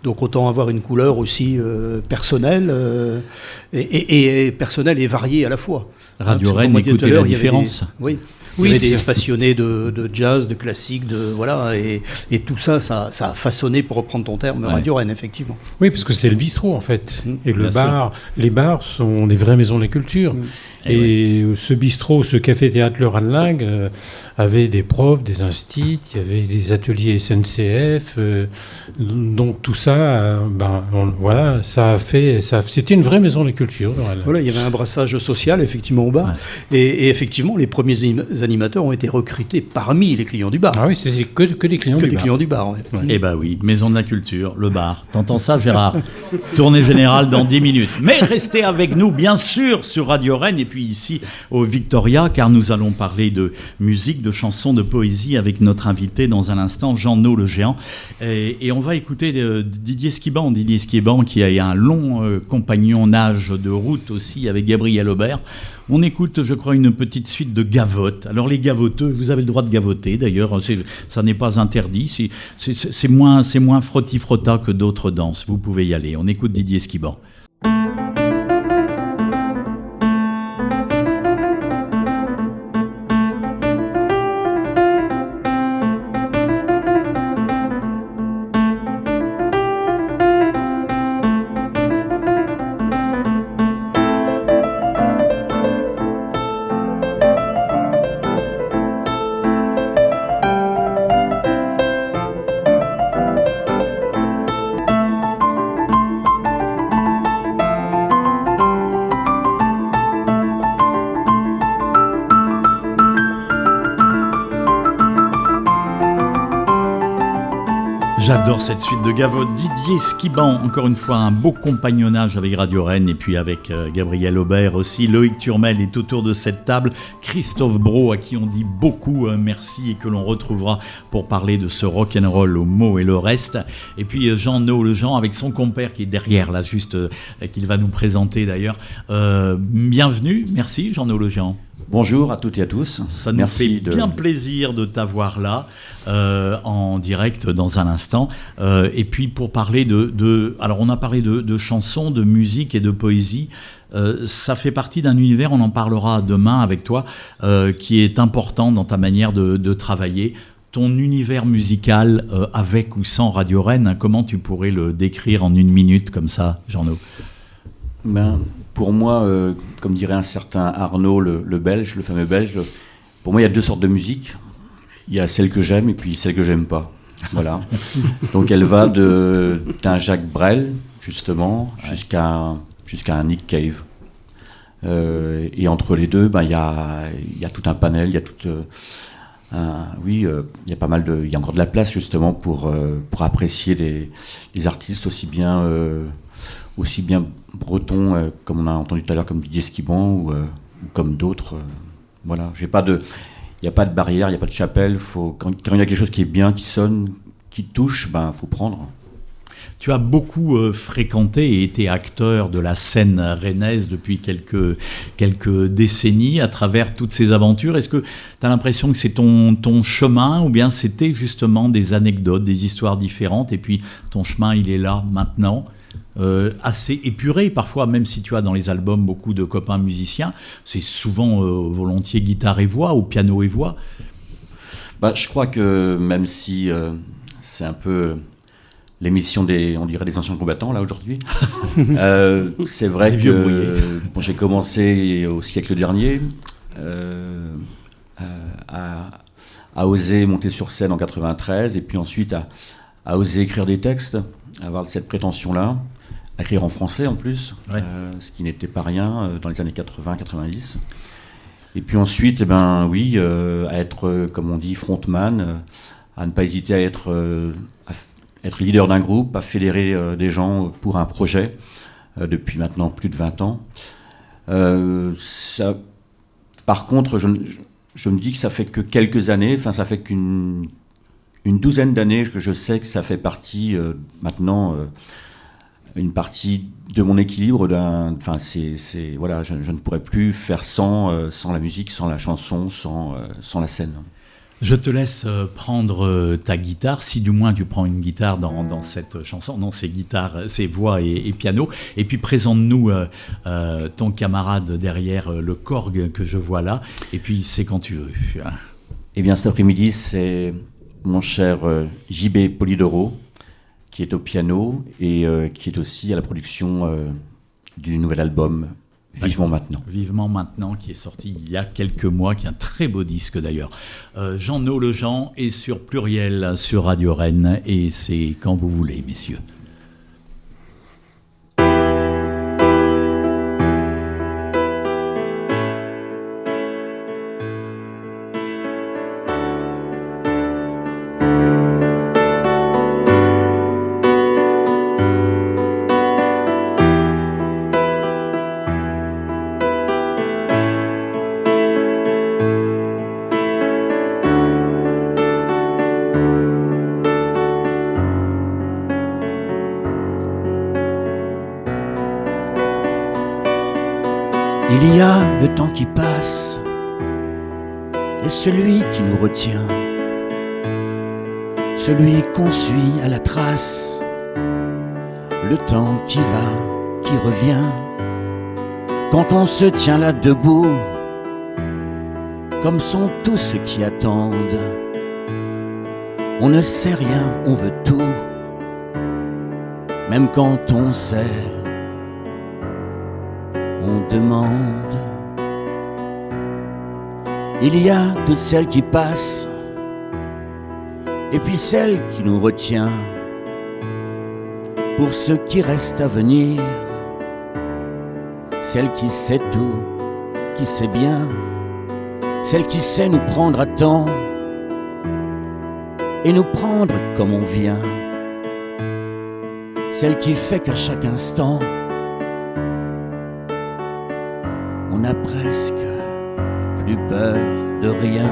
Donc autant avoir une couleur aussi personnelle, et personnelle et variée à la fois. Radio Rennes, écoutez la différence. Il y avait des passionnés de jazz, de classique, voilà, et tout ça a façonné, pour reprendre ton terme, Radio Rennes, effectivement. Oui, parce que c'était le bistrot, en fait. Et les bars sont des vraies maisons de la culture. Et ce bistrot, ce café-théâtre Le Ranelagh avait des profs, des instits, il y avait des ateliers SNCF. Donc tout ça, voilà, c'était une vraie maison de la culture. Voilà, il y avait un brassage social, effectivement, au bar. Et effectivement, les premiers animateurs ont été recrutés parmi les clients du bar. Ah oui, c'était que des clients du bar. Clients du bar, Eh bien oui, maison de la culture, le bar. T'entends ça, Gérard? Tournée générale dans 10 minutes. Mais restez avec nous, bien sûr, sur Radio Rennes, et puis ici au Victoria, car nous allons parler de musique, de chansons, de poésie avec notre invité dans un instant, Jean-No le Géant. Et on va écouter Didier Skiban, qui a un long compagnonnage de route aussi avec Gabriel Aubert. On écoute, je crois, une petite suite de gavottes. Alors les gavoteux, vous avez le droit de gavoter, d'ailleurs, ça n'est pas interdit. C'est moins frotti-frotta que d'autres danses. Vous pouvez y aller. On écoute Didier Skiban. J'adore cette suite de Gavotte. Didier Skiban, encore une fois, un beau compagnonnage avec Radio Rennes et puis avec Gabriel Aubert aussi. Loïc Turmel est autour de cette table. Christophe Brault, à qui on dit beaucoup merci et que l'on retrouvera pour parler de ce rock'n'roll au mot et le reste. Et puis Jean-No Lejean avec son compère qui est derrière, là, juste, qu'il va nous présenter d'ailleurs. Bienvenue, merci Jean-No Lejean. Bonjour à toutes et à tous. Ça nous fait bien plaisir de t'avoir là en direct dans un instant. Et puis pour parler alors on a parlé de chansons, de musique et de poésie. Ça fait partie d'un univers, on en parlera demain avec toi, qui est important dans ta manière de travailler. Ton univers musical, avec ou sans Radio Rennes, comment tu pourrais le décrire en une minute comme ça, Jean-No ? Pour moi, comme dirait un certain Arnaud, le Belge, le fameux Belge, pour moi, il y a deux sortes de musique. Il y a celle que j'aime et puis celle que j'aime pas. Voilà. Donc, elle va d'un Jacques Brel, justement, jusqu'à un Nick Cave. Et entre les deux, il y a tout un panel, il y a tout... il y a pas mal il y a encore de la place, justement, pour apprécier les artistes aussi bien bretons, comme on a entendu tout à l'heure, comme Didier Skiban ou comme d'autres. Voilà, il n'y a pas de barrière, il n'y a pas de chapelle. Quand il y a quelque chose qui est bien, qui sonne, qui touche, faut prendre. Tu as beaucoup fréquenté et été acteur de la scène rennaise depuis quelques décennies à travers toutes ces aventures. Est-ce que tu as l'impression que c'est ton chemin ou bien c'était justement des anecdotes, des histoires différentes et puis ton chemin, il est là maintenant ? Assez épuré parfois, même si tu as dans les albums beaucoup de copains musiciens, c'est souvent volontiers guitare et voix ou piano et voix. Je crois que même si c'est un peu l'émission des anciens combattants là aujourd'hui, c'est vrai que j'ai commencé au siècle dernier à oser monter sur scène en 93 et puis ensuite à oser écrire des textes, à avoir cette prétention-là, à écrire en français en plus, ce qui n'était pas rien dans les années 80-90. Et puis ensuite, à être, comme on dit, frontman, à ne pas hésiter à être leader d'un groupe, à fédérer des gens pour un projet depuis maintenant plus de 20 ans. Par contre, je me dis que ça fait que quelques années, ça fait qu'une douzaine d'années que je sais que ça fait partie maintenant une partie de mon équilibre. Je ne pourrais plus faire sans la musique, sans la chanson, sans la scène. Je te laisse prendre ta guitare, si du moins tu prends une guitare dans cette chanson. Non, c'est guitare, c'est voix et piano. Et puis présente-nous ton camarade derrière le Korg que je vois là. Et puis c'est quand tu veux. Eh bien cet après-midi, c'est mon cher JB Polidoro, qui est au piano et qui est aussi à la production du nouvel album Vivement Maintenant. Vivement Maintenant, qui est sorti il y a quelques mois, qui est un très beau disque d'ailleurs. Jean-No Lejean est sur Pluriel, sur Radio Rennes, et c'est quand vous voulez, messieurs. Il y a le temps qui passe et celui qui nous retient, celui qu'on suit à la trace, le temps qui va, qui revient. Quand on se tient là debout, comme sont tous ceux qui attendent, on ne sait rien, on veut tout, même quand on sait, on demande. Il y a toutes celles qui passent et puis celle qui nous retient pour ce qui reste à venir, celle qui sait tout, qui sait bien, celle qui sait nous prendre à temps et nous prendre comme on vient. celle qui fait qu'à chaque instant, on n'a presque plus peur de rien.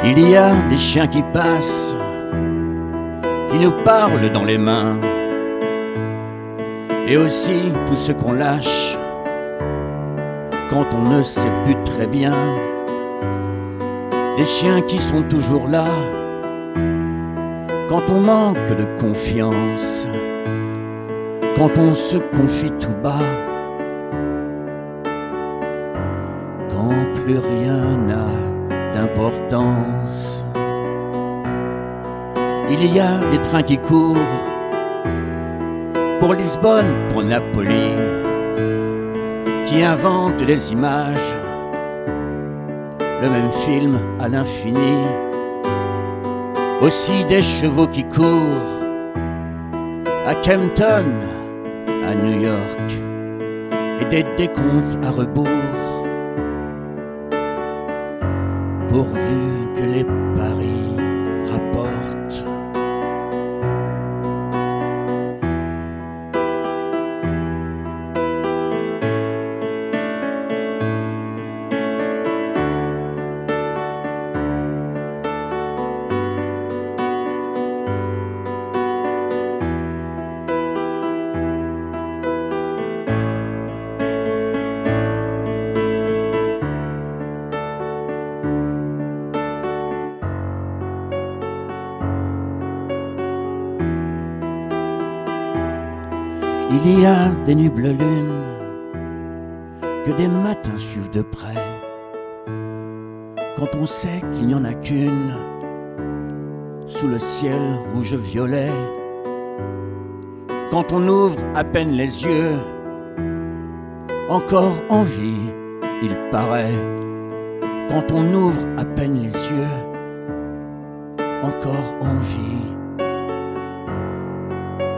Il y a des chiens qui passent, qui nous parlent dans les mains, et aussi tout ce qu'on lâche quand on ne sait plus très bien. Des chiens qui sont toujours là quand on manque de confiance, quand on se confie tout bas, quand plus rien n'a d'importance. Il y a des trains qui courent pour Lisbonne, pour Napoli, qui inventent des images, le même film à l'infini. Aussi des chevaux qui courent à Kempton, à New York, et des décomptes à rebours, pourvu que les paris rapportent. Il y a des nuits bleues lunes que des matins suivent de près, quand on sait qu'il n'y en a qu'une sous le ciel rouge-violet. Quand on ouvre à peine les yeux, encore en vie, il paraît. Quand on ouvre à peine les yeux, encore en vie,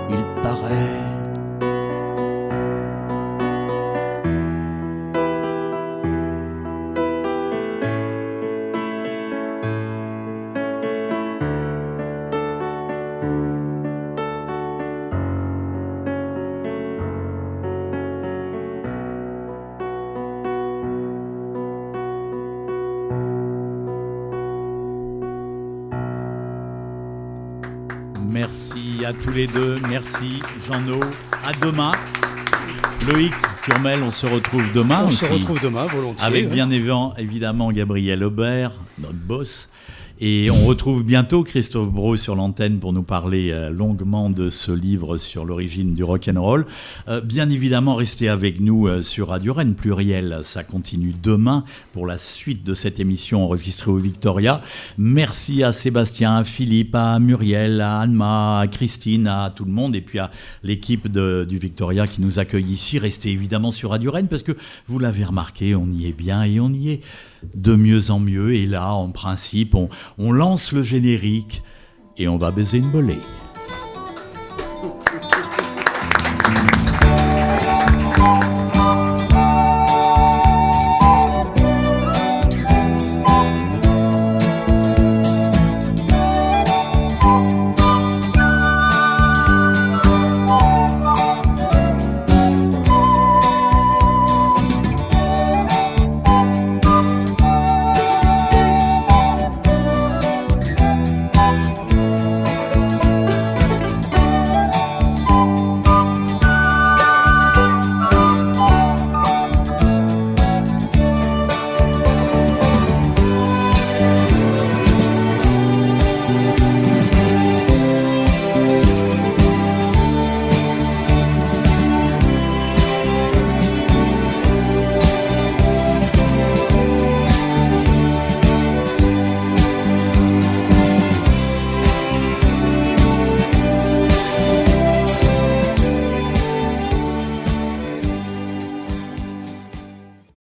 il paraît. Merci à tous les deux, merci Jeannot, à demain. Loïc Turmel, on se retrouve demain On aussi. se retrouve demain, volontiers. Avec bien évidemment Gabriel Aubert, notre boss. Et on retrouve bientôt Christophe Brault sur l'antenne pour nous parler longuement de ce livre sur l'origine du rock'n'roll. Bien évidemment, restez avec nous sur Radio Rennes Pluriel. Ça continue demain pour la suite de cette émission enregistrée au Victoria. Merci à Sébastien, à Philippe, à Muriel, à Anma, à Christine, à tout le monde et puis à l'équipe du Victoria qui nous accueille ici. Restez évidemment sur Radio Rennes parce que vous l'avez remarqué, on y est bien et on y est de mieux en mieux. Et là, en principe, on lance le générique et on va baiser une volée.